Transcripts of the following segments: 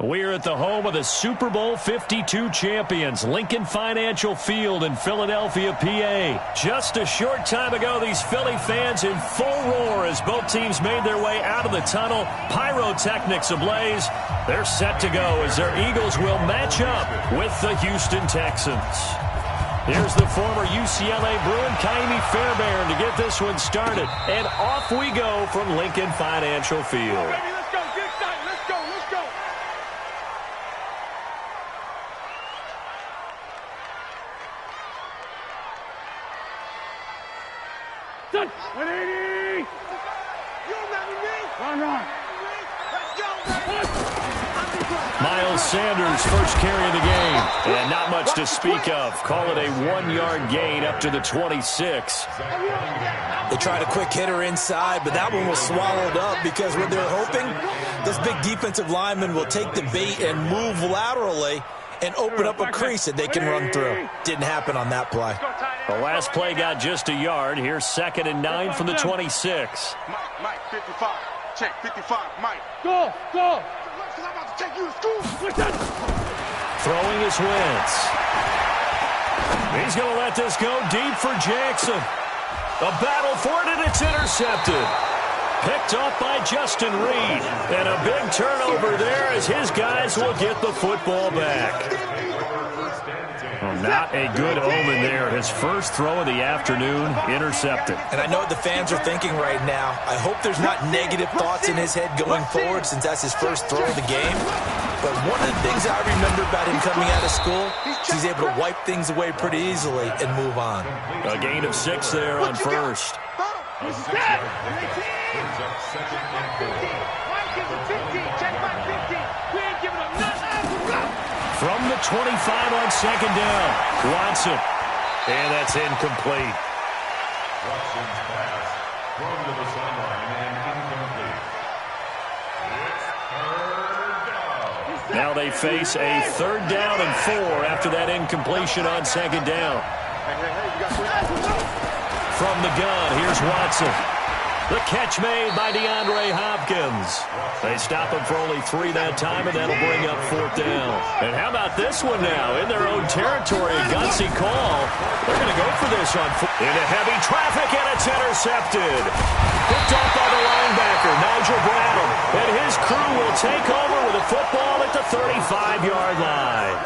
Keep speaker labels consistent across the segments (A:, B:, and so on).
A: We're at the home of the Super Bowl 52 champions, Lincoln Financial Field in Philadelphia, PA. Just a short time ago, these Philly fans in full roar as both teams made their way out of the tunnel. Pyrotechnics ablaze. They're set to go as their Eagles will match up with the Houston Texans. Here's the former UCLA Bruin, Kaimi Fairbairn, to get this one started. And off we go from Lincoln Financial Field. Miles Sanders, first carry of the game. And not much to speak of. Call it a 1-yard gain up to the 26.
B: They tried a quick hitter inside, but that one was swallowed up because what they're hoping, this big defensive lineman will take the bait and move laterally and open up a crease that they can run through. Didn't happen on that play.
A: The last play got just a yard. Here's 2nd and 9 from the 26.
C: Mike, 55. Check, 55. Mike.
D: Go.
C: I'm about to take you to school.
A: Throwing his Wentz. He's going to let this go deep for Jackson. A battle for it, and it's intercepted. Picked off by Justin Reed. And a big turnover there as his guys will get the football back. Well, not a good omen there. His first throw of the afternoon, intercepted.
B: And I know what the fans are thinking right now. I hope there's not negative thoughts in his head going forward since that's his first throw of the game. But one of the things I remember about him coming out of school is he's able to wipe things away pretty easily and move on.
A: A gain of 6 there on first. From the 25 on 2nd down, Watson. And that's incomplete.
E: Watson's pass thrown to the sideline and incomplete. It's 3rd down.
A: Now they face a 3rd down and 4 after that incompletion on 2nd down. From the gun, here's Watson. The catch made by DeAndre Hopkins. They stop him for only 3 that time, and that'll bring up 4th down. And how about this one now? In their own territory, a gutsy call. They're going to go for this on 4th. Into heavy traffic, and it's intercepted. Picked off by the linebacker, Nigel Bradham. And his crew will take over with a football at the 35-yard line.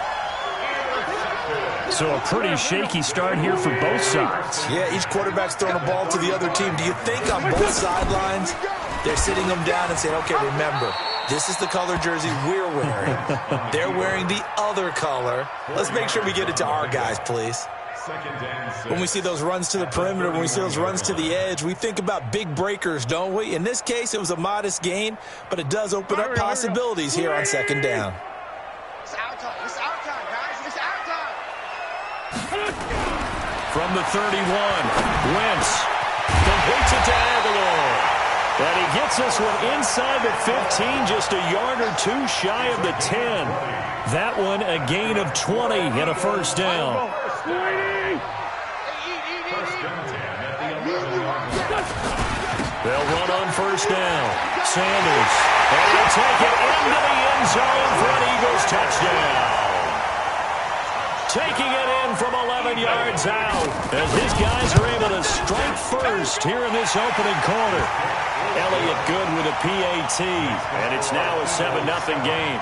A: So a pretty shaky start here for both sides.
B: Yeah, each quarterback's throwing a ball to the other team. Do you think on both sidelines they're sitting them down and saying, okay, remember, this is the color jersey we're wearing. They're wearing the other color. Let's make sure we get it to our guys, please. When we see those runs to the perimeter, when we see those runs to the edge, we think about big breakers, don't we? In this case, it was a modest gain, but it does open up possibilities here on 2nd down.
C: It's our time. It's our time, guys. It's our time.
A: From the 31, Wentz completes it to Aguilar. And he gets this one inside the 15, just a yard or 2 shy of the 10. That one a gain of 20 and a 1st down. They'll run on 1st down. Sanders. And he'll take it into the end zone for an Eagles touchdown. Taking it in from 11 yards out as his guys are able to strike first here in this opening quarter. Elliott good with a PAT, and it's now a 7-0 game.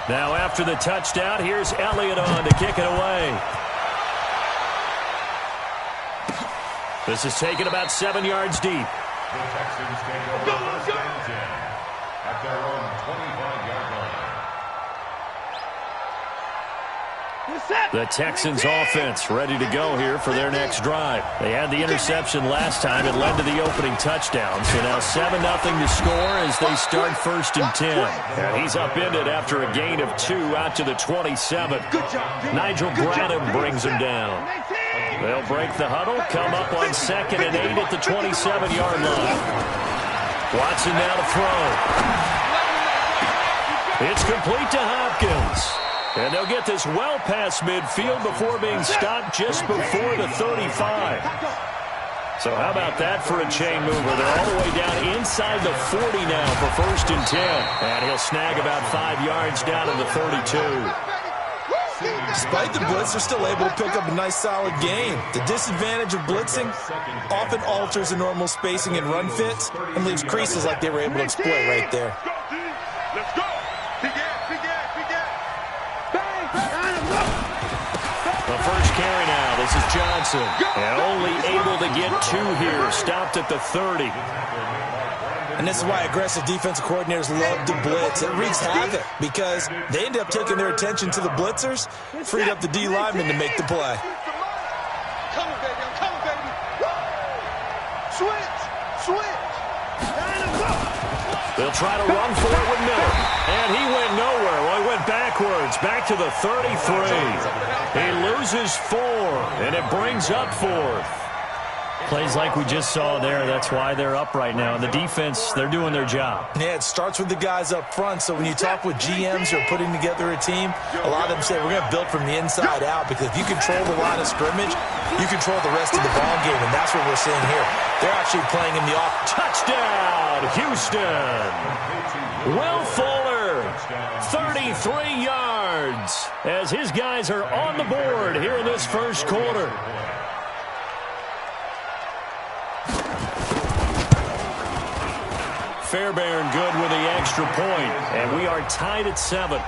A: Now after the touchdown, here's Elliott on to kick it away. This is taken about 7 yards deep.
E: The Texans take over 1st and 10 at their own 25-yard line.
A: The Texans offense ready to go here for their next drive. They had the interception last time. It led to the opening touchdown. So now 7-0 to score as they start 1st and 10. And he's upended after a gain of 2 out to the 27. Nigel Bradham brings him down. They'll break the huddle, come up on 2nd and 8 at the 27-yard line. Watson now to throw. It's complete to Hopkins. And they'll get this well past midfield before being stopped just before the 35. So how about that for a chain mover? They're all the way down inside the 40 now for 1st and 10. And he'll snag about 5 yards down to the 32.
B: Despite the blitz, they're still able to pick up a nice, solid gain. The disadvantage of blitzing often alters the normal spacing and run fits and leaves creases like they were able to exploit right there.
C: Let's go.
A: The first carry now. This is Johnson. And only able to get 2 here. Stopped at the 30.
B: And this is why aggressive defensive coordinators love to blitz. It wreaks havoc because they end up taking their attention to the blitzers, freed up the D linemen to make the play.
C: Come on, baby. I'm coming, baby. Switch.
A: They'll try to run for it with Miller. And he went nowhere. Well, he went backwards. Back to the 33. He loses 4, and it brings up 4th. Plays like we just saw there. That's why they're up right now. The defense, they're doing their job.
B: Yeah, it starts with the guys up front. So when you talk with GMs who are putting together a team, a lot of them say we're going to build from the inside out because if you control the line of scrimmage, you control the rest of the ball game, and that's what we're seeing here. They're actually playing in the off.
A: Touchdown, Houston. Will Fuller, 33 yards, as his guys are on the board here in this first quarter. Fairbairn good with the extra point, and we are tied at 7.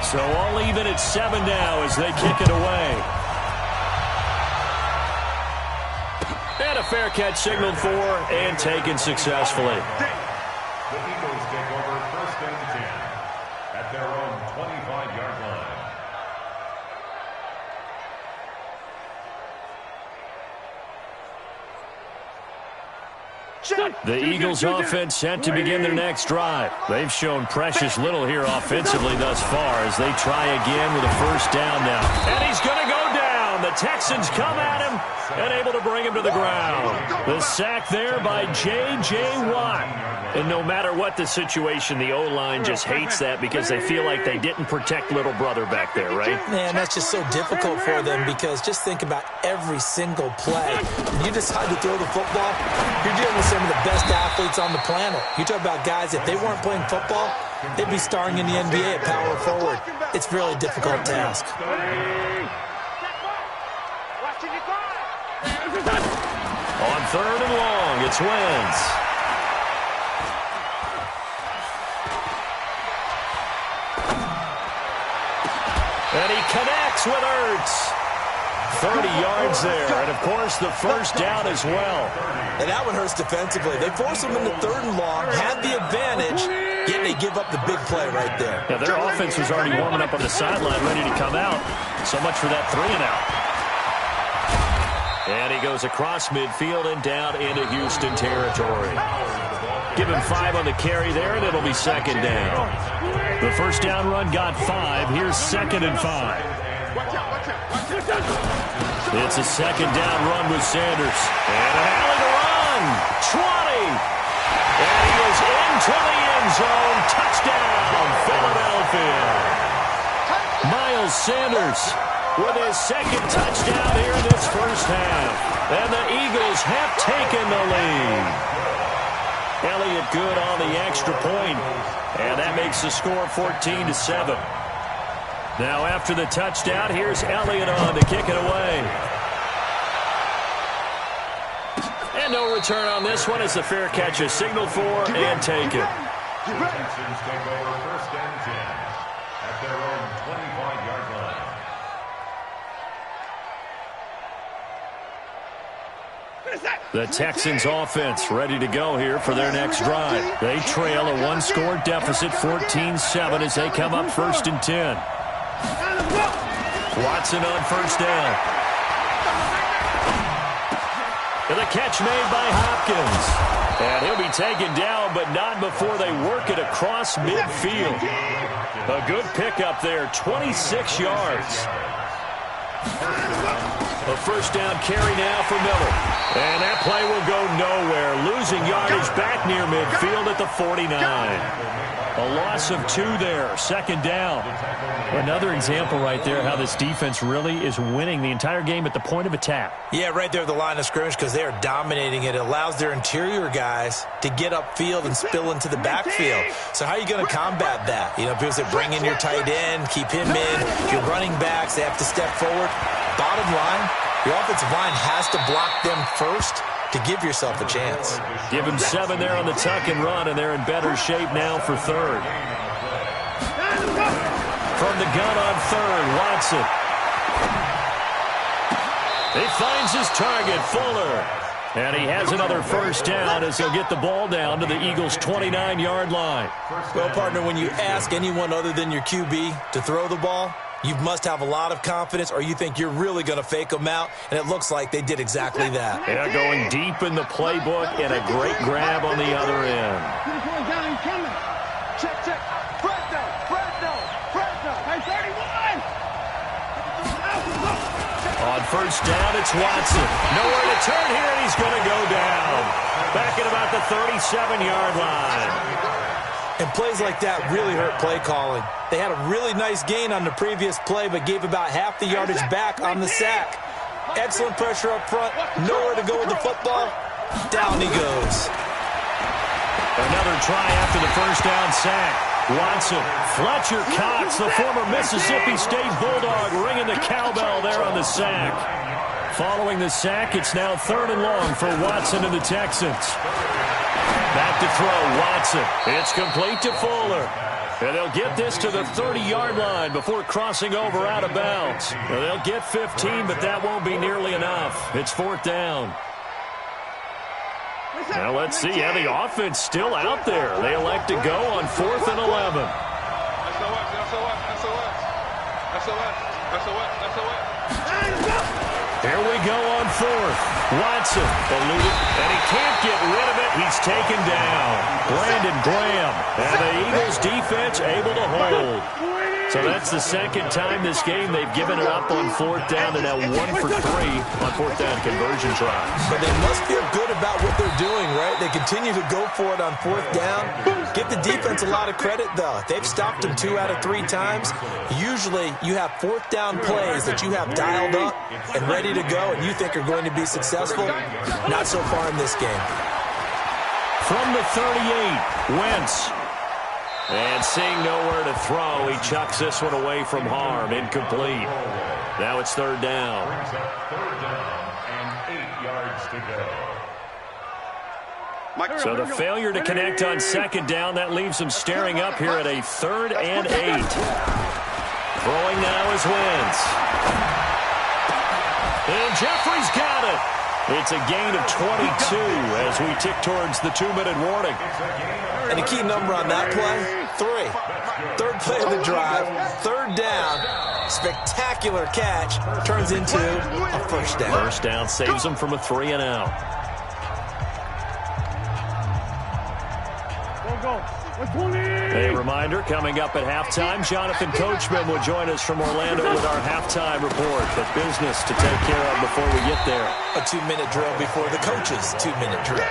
A: So all even at 7 now as they kick it away. And a fair catch signaled for and taken successfully.
E: The Eagles take over 1st and 10 at their own 25-yard line.
A: The Eagles offense set to begin their next drive. They've shown precious little here offensively thus far as they try again with a 1st down now. And he's going to go down. The Texans come at him and able to bring him to the ground. The sack there by J.J. Watt. And no matter what the situation, the O-line just hates that because they feel like they didn't protect little brother back there, right?
B: Man, that's just so difficult for them because just think about every single play. When you decide to throw the football, you're dealing with some of the best athletes on the planet. You talk about guys, if they weren't playing football, they'd be starring in the NBA at power forward. It's a really difficult task.
A: On 3rd and long, it's Wentz. And he connects with Ertz. 30 yards there, and of course the 1st down as well.
B: And that one hurts defensively. They force them into 3rd and long, have the advantage, yet they give up the big play right there.
A: Yeah, their offense was already warming up on the sideline, ready to come out. So much for that 3 and out. And he goes across midfield and down into Houston territory. Give him 5 on the carry there, and it'll be 2nd down. The 1st down run got 5. Here's 2nd and 5. It's a 2nd down run with Sanders. And an alley to run. 20. And he is into the end zone. Touchdown, Philadelphia. Miles Sanders with his 2nd touchdown here in this first half. And the Eagles have taken the lead. Elliott good on the extra point, and that makes the score 14-7. Now after the touchdown, here's Elliott on to kick it away. And no return on this one as the fair catch is signaled for and taken.
E: The Texans take over 1st and 10 at their own 25-yard line.
A: The Texans offense ready to go here for their next drive. They trail a 1-score deficit, 14-7 as they come up 1st and 10. Watson on 1st down. And the catch made by Hopkins. And he'll be taken down, but not before they work it across midfield. A good pickup there, 26 yards. A first down carry now for Miller. And that play will go nowhere. Losing yardage back near midfield at the 49. A loss of 2 there. Second down. Another example right there how this defense really is winning the entire game at the point of attack.
B: Yeah, right there at the line of scrimmage because they are dominating it. It allows their interior guys to get upfield and spill into the backfield. So how are you going to combat that? You know, people say bring in your tight end, keep him in. Your running backs, they have to step forward. Bottom line, your offensive line has to block them first to give yourself a chance.
A: Give him 7 there on the tuck and run, and they're in better shape now for third. From the gun on third, Watson. He finds his target, Fuller. And he has another first down as he'll get the ball down to the Eagles' 29-yard line.
B: Well, partner, when you ask anyone other than your QB to throw the ball, you must have a lot of confidence or you think you're really going to fake them out, and it looks like they did exactly that.
A: They're going deep in the playbook and a great grab on the other end.
C: Check, check. Fresno. Hey, 31.
A: On first down, it's Watson. Nowhere to turn here, and he's going to go down. Back at about the 37-yard line.
B: And plays like that really hurt play calling. They had a really nice gain on the previous play, but gave about half the yardage back on the sack. Excellent pressure up front. Nowhere to go with the football. Down he goes.
A: Another try after the first down sack. Watson, Fletcher Cox, the former Mississippi State Bulldog, ringing the cowbell there on the sack. Following the sack, it's now 3rd and long for Watson and the Texans. Back to throw, Watson. It's complete to Fuller. And they'll get this to the 30-yard line before crossing over out of bounds. Now they'll get 15, but that won't be nearly enough. It's 4th down. Now let's see how the offense still out there. They elect to go on 4th and 11. Here we go on 4th. Watson eluded, and he can't get rid of it. He's taken down. Brandon Graham. And the Eagles defense able to hold. So that's the second time this game they've given it up on 4th down. They're now 1 for 3 on 4th down conversion tries.
B: But they must feel good about what they're doing, right? They continue to go for it on 4th down. Give the defense a lot of credit, though. They've stopped them 2 out of 3 times. Usually you have 4th down plays that you have dialed up and ready to go and you think are going to be successful. Not so far in this game.
A: From the 38, Wentz. And seeing nowhere to throw, he chucks this one away from harm. Incomplete. Now it's 3rd down.
E: And 8 yards to go.
A: So the failure to connect on 2nd down, that leaves him staring up here at a 3rd and 8. Throwing now is Wentz. And Jeffrey's got it. It's a gain of 22 as we tick towards the 2-minute warning.
B: And a key number on that play, 3. 3rd play of the drive, 3rd down, spectacular catch, turns into a first down.
A: First down saves them from a 3 and out. A reminder, coming up at halftime, Jonathan Coachman will join us from Orlando with our halftime report. But business to take care of before we get there.
B: A 2-minute drill before the coach's 2-minute drill.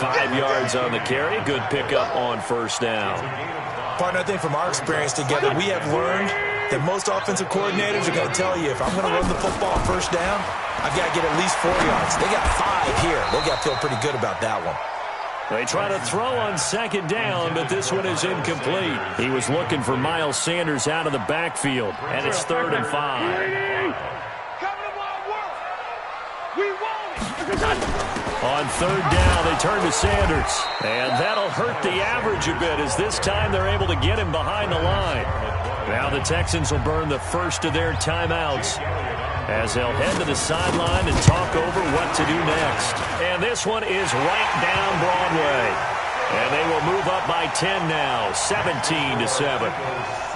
A: 5 yards on the carry. Good pickup on first down.
B: Partner, I think from our experience together, we have learned that most offensive coordinators are going to tell you, if I'm going to run the football first down, I've got to get at least 4 yards. They got 5 here. They got to feel pretty good about that one.
A: They try to throw on 2nd down, but this one is incomplete. He was looking for Miles Sanders out of the backfield, and it's 3rd and 5. On 3rd down, they turn to Sanders, and that'll hurt the average a bit as this time they're able to get him behind the line. Now the Texans will burn the first of their timeouts as they'll head to the sideline and talk over what to do next. And this one is right down Broadway. And they will move up by 10 now, 17-7.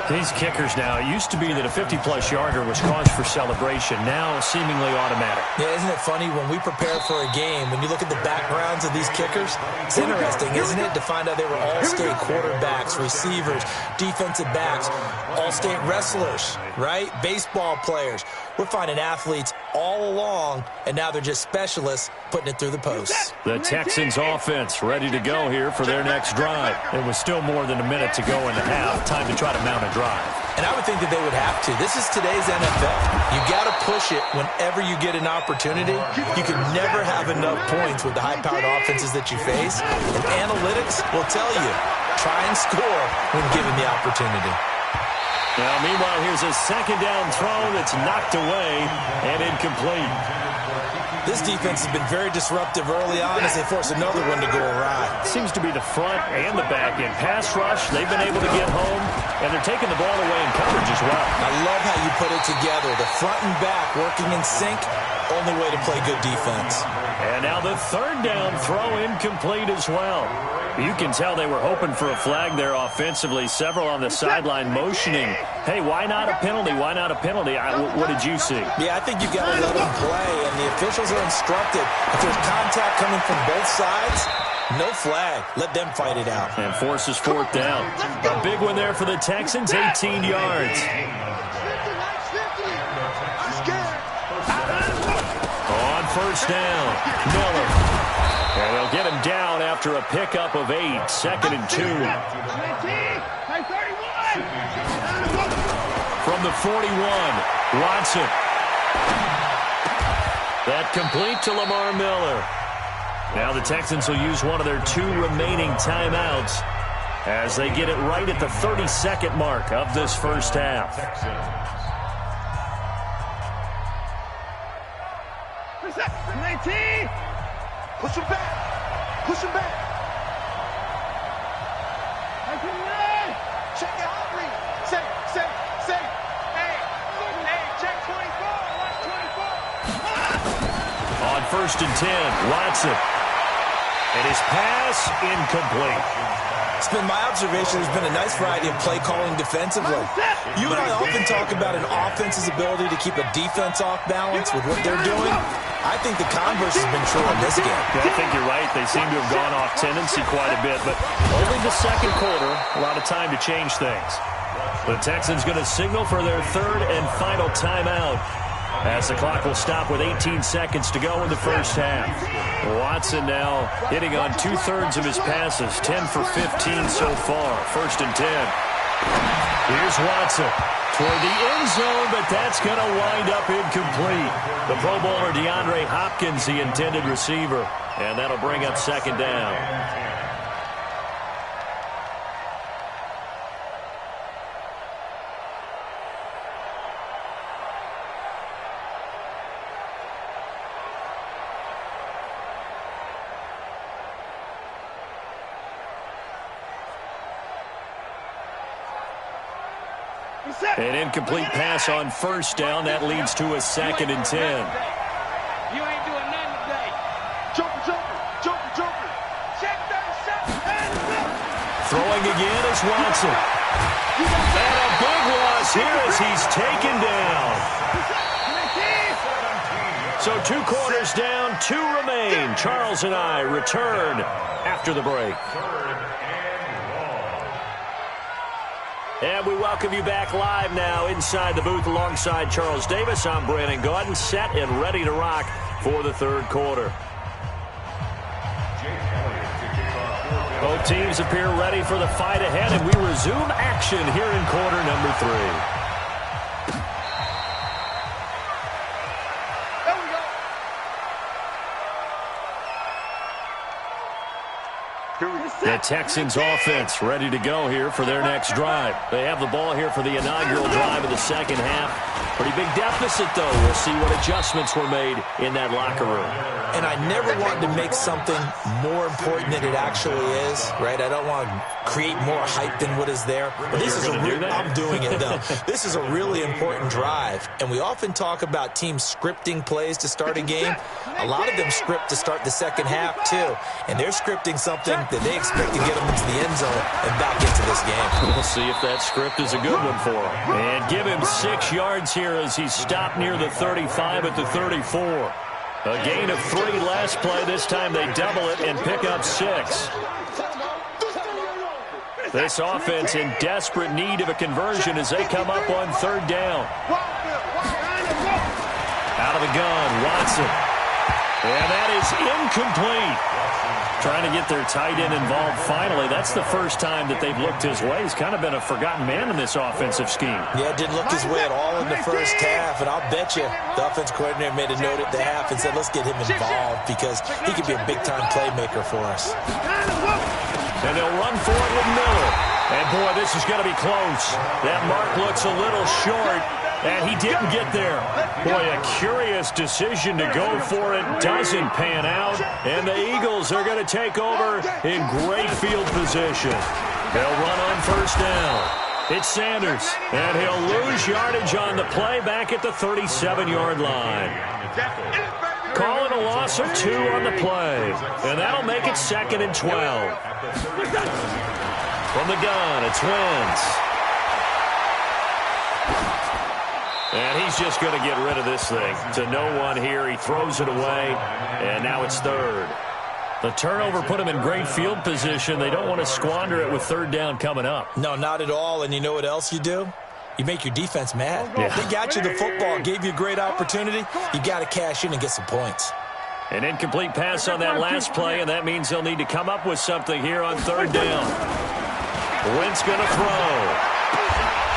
A: These kickers now, it used to be that a 50-plus yarder was cause for celebration, now seemingly automatic.
B: Yeah, isn't it funny when we prepare for a game, when you look at the backgrounds of these kickers, it's interesting, isn't it, to find out they were all-state quarterbacks, receivers, defensive backs, all-state wrestlers, right? Baseball players. We're finding athletes all along, and now they're just specialists putting it through the posts.
A: The Texans offense ready to go here for their next drive. It was still more than a minute to go in the half. Time to try to mount a drive.
B: And I would think that they would have to. This is today's NFL. You got to push it whenever you get an opportunity. You can never have enough points with the high-powered offenses that you face. And analytics will tell you, try and score when given the opportunity.
A: Now, meanwhile, here's a second down throw that's knocked away and incomplete.
B: This defense has been very disruptive early on as they force another one to go awry.
A: Seems to be the front and the back end. Pass rush, they've been able to get home, and they're taking the ball away in coverage as well.
B: I love how you put it together. The front and back working in sync, only way to play good defense.
A: And now the third down throw incomplete as well. You can tell they were hoping for a flag there offensively. Several on the sideline motioning. Hey, why not a penalty? Why not a penalty? What did you see?
B: Yeah, I think you got to let them play, and the officials are instructed. If there's contact coming from both sides, no flag. Let them fight it out.
A: And forces fourth down. A big one there for the Texans, 18 yards. On first down, Miller. And they'll get him down after a pickup of 8, 2nd and 2. From the 41, Watson. That complete to Lamar Miller. Now the Texans will use one of their 2 remaining timeouts as they get it right at the 30-second mark of this first half.
C: Push him back. Push him back. Check it out, Reed. Say. Hey, check 24. Watch 24.
A: On first and 10, Watson. And his pass incomplete.
B: It's been my observation there's been a nice variety of play calling defensively. You and I often talk about an offense's ability to keep a defense off balance with what they're doing. I think the converse has been true in this game.
A: Yeah, I think you're right. They seem to have gone off tendency quite a bit, but only the second quarter, a lot of time to change things. The Texans going to signal for their third and final timeout as the clock will stop with 18 seconds to go in the first half. Watson now hitting on 2/3 of his passes, 10 for 15 so far. First and 10. Here's Watson toward the end zone, but that's going to wind up incomplete. The Pro Bowler DeAndre Hopkins, the intended receiver, and that'll bring up second down. An incomplete pass on first down. That leads to a 2nd and 10.
C: You ain't doing nothing today. Joker. Check 37.
A: Throwing again is Watson. And a big loss here as he's taken down. So 2 quarters down, 2 remain. Charles and I return after the break. And we welcome you back live now inside the booth alongside Charles Davis. I'm Brandon Gaudin, set and ready to rock for the third quarter. Both teams appear ready for the fight ahead, and we resume action here in quarter number 3. The Texans offense ready to go here for their next drive. They have the ball here for the inaugural drive of the second half. Pretty big deficit, though. We'll see what adjustments were made in that locker room.
B: And I never want to make something more important than it actually is, right? I don't want to create more hype than what is there. But this is I'm doing it, though. This is a really important drive. And we often talk about teams scripting plays to start a game. A lot of them script to start the second half, too. And they're scripting something that they expect to get them into the end zone and back into this game.
A: We'll see if that script is a good one for him. And give him 6 yards here as he stopped near the 35 at the 34. A gain of 3 last play. This time they double it and pick up 6. This offense in desperate need of a conversion as they come up on 3rd down. Out of the gun, Watson. And that is incomplete. Trying to get their tight end involved finally. That's the first time that they've looked his way. He's kind of been a forgotten man in this offensive scheme.
B: Yeah, it didn't look his way at all in the first half. And I'll bet you the offense coordinator made a note at the half and said, let's get him involved because he could be a big-time playmaker for us.
A: And they'll run for it with Miller. And, boy, this is going to be close. That mark looks a little short. And he didn't get there. Boy, a curious decision to go for it. Doesn't pan out. And the Eagles are going to take over in great field position. They'll run on 1st down. It's Sanders. And he'll lose yardage on the play back at the 37-yard line. Calling a loss of 2 on the play. And that'll make it 2nd and 12. From the gun, it's Wentz. And he's just going to get rid of this thing. To no one here. He throws it away. And now it's 3rd. The turnover put him in great field position. They don't want to squander it with 3rd down coming up.
B: No, not at all. And you know what else you do? You make your defense mad.
A: Yeah.
B: They got you the football, gave you a great opportunity. You got to cash in and get some points.
A: An incomplete pass on that last play, and that means they'll need to come up with something here on 3rd down. Wentz going to throw.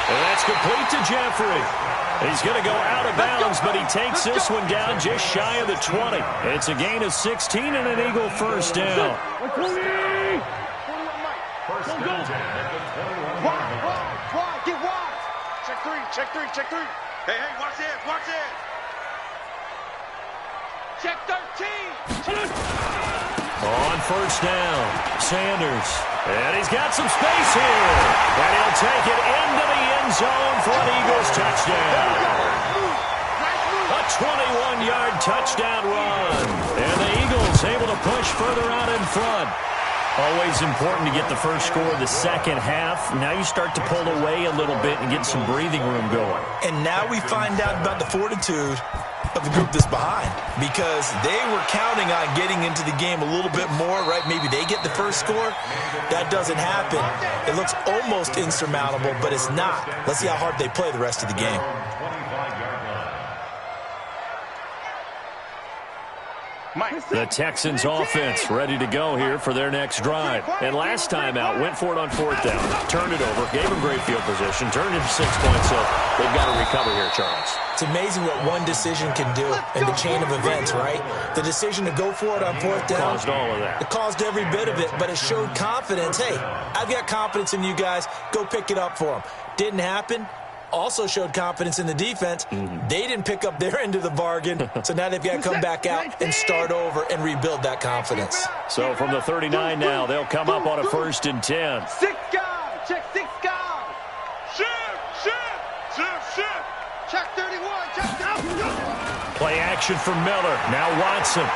A: And that's complete to Jeffrey. He's going to go out of bounds, but he takes this one down just shy of the 20. It's a gain of 16 and an Eagle 1st down.
C: Get wide. Check three. Hey, watch this. Check 13.
A: On 1st down, Sanders. And he's got some space here. And he'll take it into the end zone for an Eagles touchdown. A 21-yard touchdown run. And the Eagles able to push further out in front. Always important to get the first score of the second half. Now you start to pull away a little bit and get some breathing room going.
B: And now we find out about the fortitude of the group that's behind, because they were counting on getting into the game a little bit more, right? Maybe they get the first score. That doesn't happen. It looks almost insurmountable, but it's not. Let's see how hard they play the rest of the game.
A: The Texans offense ready to go here for their next drive. And last time out, went for it on 4th down, turned it over, gave them great field position, turned into 6 points, so they've got to recover here, Charles.
B: It's amazing what one decision can do in the chain of events, right? The decision to go for it on 4th down.
A: Caused all of that.
B: It caused every bit of it, but it showed confidence. Hey, I've got confidence in you guys. Go pick it up for them. Didn't happen. Also showed confidence in the defense. They didn't pick up their end of the bargain, so now they've got to come back out and start over and rebuild that confidence.
A: So from the 39 now, they'll come up on a 1st and 10.
C: 6 guys. Check 6 guys. Shift. Check 31.
A: Play action for Miller. Now Watson.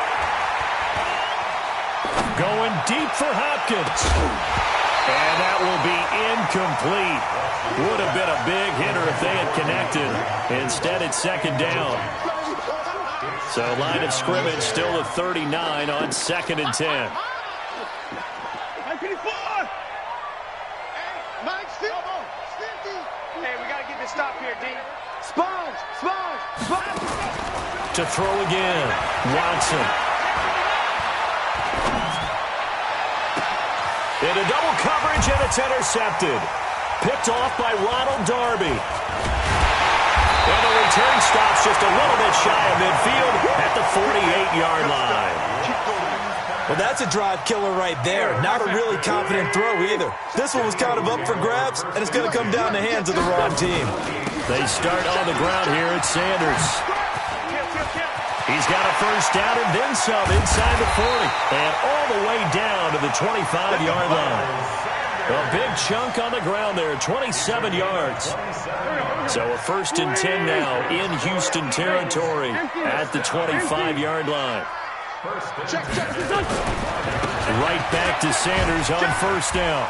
A: Going deep for Hopkins. And that will be incomplete. Would have been a big hitter if they had connected. Instead, it's 2nd down. So line of scrimmage still at 39 on 2nd and 10.
C: Hey, Mike, hey, we got to get this stop here, D. Sponge.
A: To throw again, Watson. Into double coverage, and it's intercepted. Picked off by Ronald Darby. And the return stops just a little bit shy of midfield at the 48-yard line.
B: Well, that's a drive killer right there. Not a really confident throw either. This one was kind of up for grabs, and it's going to come down the hands of the wrong team.
A: They start on the ground here at Sanders. He's got a 1st down and then some inside the 40. And all the way down to the 25-yard line. A big chunk on the ground there, 27 yards. So a 1st and 10 now in Houston territory at the 25-yard line.
C: Check.
A: Right back to Sanders on first down.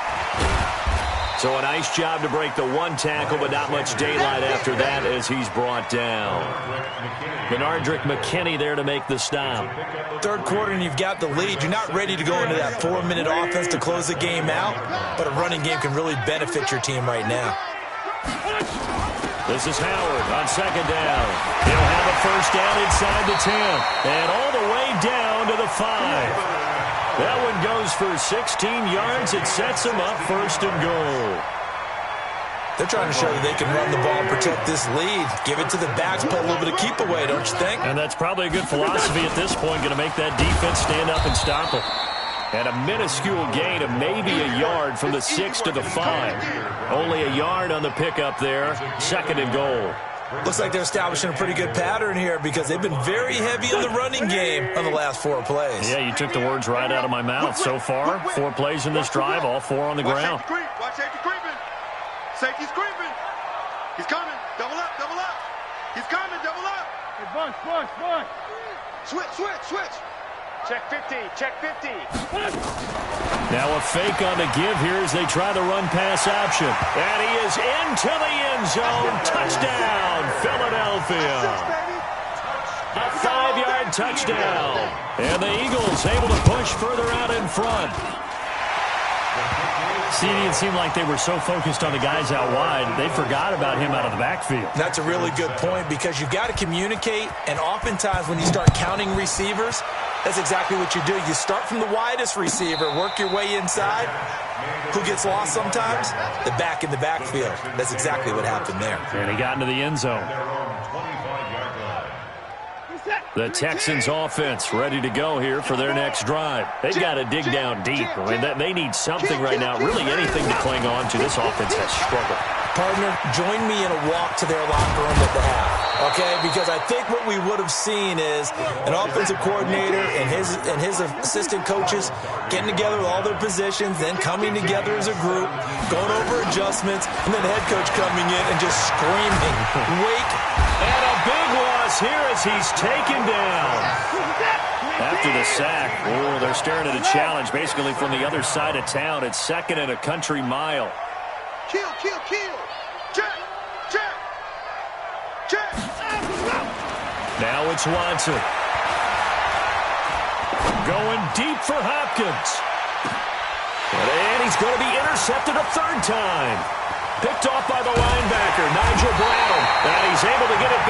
A: So a nice job to break the one tackle, but not much daylight after that as he's brought down. Benardrick McKinney there to make the stop.
B: Third quarter and you've got the lead. You're not ready to go into that 4-minute offense to close the game out, but a running game can really benefit your team right now.
A: This is Howard on second down. He'll have a first down inside the 10 and all the way down to the 5. That one goes for 16 yards. It sets them up first and goal.
B: They're trying to show that they can run the ball and protect this lead. Give it to the backs, play a little bit of keep away, don't you think?
A: And that's probably a good philosophy at this point, going to make that defense stand up and stop them. And a minuscule gain of maybe a yard from the 6 to the 5. Only a yard on the pickup there. Second and goal.
B: Looks like they're establishing a pretty good pattern here because they've been very heavy in the running game on the last 4 plays.
A: Yeah, you took the words right out of my mouth. So far, 4 plays in this drive, all 4 on the ground.
C: Watch safety creeping. Safety's creeping. He's coming. Double up. He's coming. Double up. Hey, bunch. Switch. Check 50.
A: Now a fake on the give here as they try the run-pass option. And he is into the end zone. Touchdown, Philadelphia. A 5-yard touchdown. And the Eagles able to push further out in front. See, it seemed like they were so focused on the guys out wide, they forgot about him out of the backfield.
B: That's a really good point because you've got to communicate, and oftentimes when you start counting receivers, that's exactly what you do. You start from the widest receiver, work your way inside. Who gets lost sometimes? The back in the backfield. That's exactly what happened there.
A: And he got into the end zone. The Texans offense ready to go here for their next drive. They've got to dig down deep. I mean, they need something right now, really anything to cling on to. This offense has struggled.
B: Partner, join me in a walk to their locker room at the half, okay? Because I think what we would have seen is an offensive coordinator and his assistant coaches getting together with all their positions, then coming together as a group, going over adjustments, and then the head coach coming in and just screaming, "Wake!"
A: And a big loss here as he's taken down. After the sack, they're staring at a challenge basically from the other side of town. It's second and a country mile.
C: Kill. Check.
A: Now it's Watson. Going deep for Hopkins. And he's going to be intercepted a 3rd time. Picked off by the linebacker, Nigel Brown. And he's able to get it